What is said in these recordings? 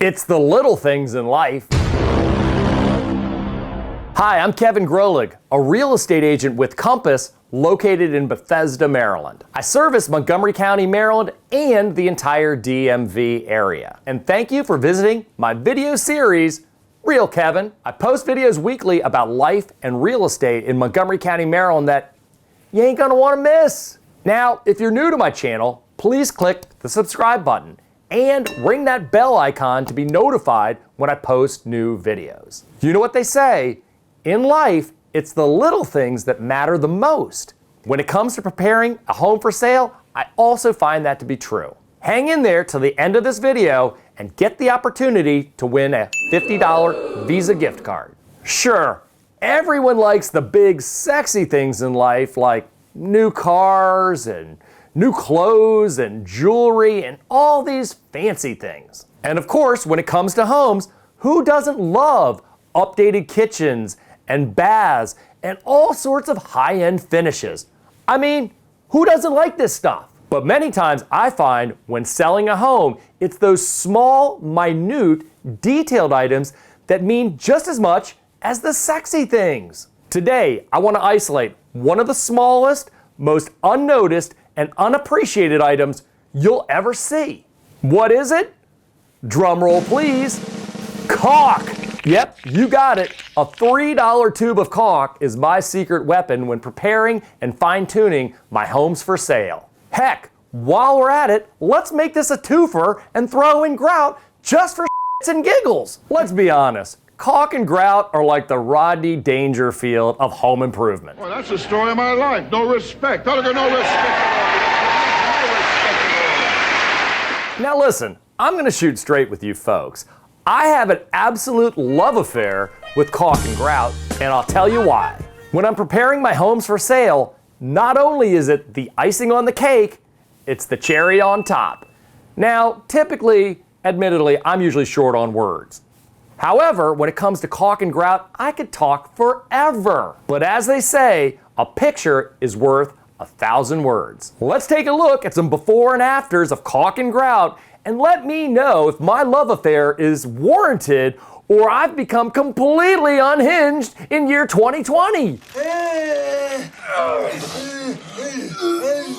It's the little things in life. Hi, I'm Kevin Grolig, a real estate agent with Compass located in Bethesda, Maryland. I service Montgomery County, Maryland, and the entire DMV area. And thank you for visiting my video series, Real Kevin. I post videos weekly about life and real estate in Montgomery County, Maryland that you ain't gonna wanna miss. Now, if you're new to my channel, please click the subscribe button and ring that bell icon to be notified when I post new videos. You know what they say, in life, it's the little things that matter the most. When it comes to preparing a home for sale, I also find that to be true. Hang in there till the end of this video and get the opportunity to win a $50 Visa gift card. Sure, everyone likes the big sexy things in life like new cars and new clothes and jewelry and all these fancy things. And of course, when it comes to homes, who doesn't love updated kitchens and baths and all sorts of high-end finishes? I mean, who doesn't like this stuff? But many times I find when selling a home, it's those small, minute, detailed items that mean just as much as the sexy things. Today, I want to isolate one of the smallest, most unnoticed, and unappreciated items you'll ever see. What is it? Drum roll, please. Caulk. Yep, you got it. A $3 tube of caulk is my secret weapon when preparing and fine-tuning my homes for sale. Heck, while we're at it, let's make this a twofer and throw in Grout just for shits and giggles. Let's be honest. Caulk and Grout are like the Rodney Dangerfield of home improvement. Well, that's the story of my life. No respect. No respect. Now listen, I'm gonna shoot straight with you folks. I have an absolute love affair with Caulk and Grout, and I'll tell you why. When I'm preparing my homes for sale, not only is it the icing on the cake, it's the cherry on top. Now, typically, admittedly, I'm usually short on words. However, when it comes to Caulk and Grout, I could talk forever. But as they say, a picture is worth 1,000 words. Let's take a look at some before and afters of Caulk and Grout and let me know if my love affair is warranted or I've become completely unhinged in year 2020.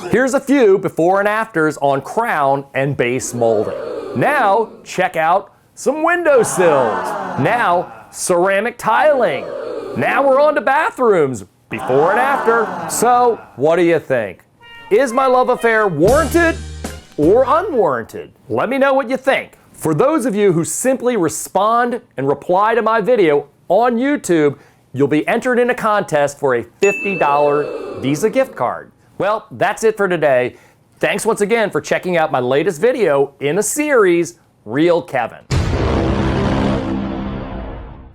Here's a few before and afters on crown and base molding. Now, check out some windowsills. Now, ceramic tiling. Now we're on to bathrooms, before and after. So, what do you think? Is my love affair warranted or unwarranted? Let me know what you think. For those of you who simply respond and reply to my video on YouTube, you'll be entered in a contest for a $50 Visa gift card. Well, that's it for today. Thanks once again for checking out my latest video in a series, Real Kevin.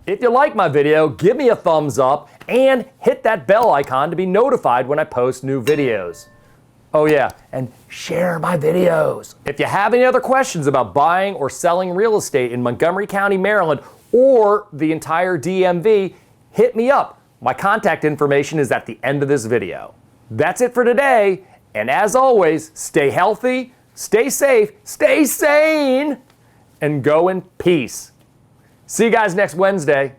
If you like my video, give me a thumbs up and hit that bell icon to be notified when I post new videos. Oh yeah, and share my videos. If you have any other questions about buying or selling real estate in Montgomery County, Maryland, or the entire DMV, hit me up. My contact information is at the end of this video. That's it for today, and as always, stay healthy, stay safe, stay sane, and go in peace. See you guys next Wednesday.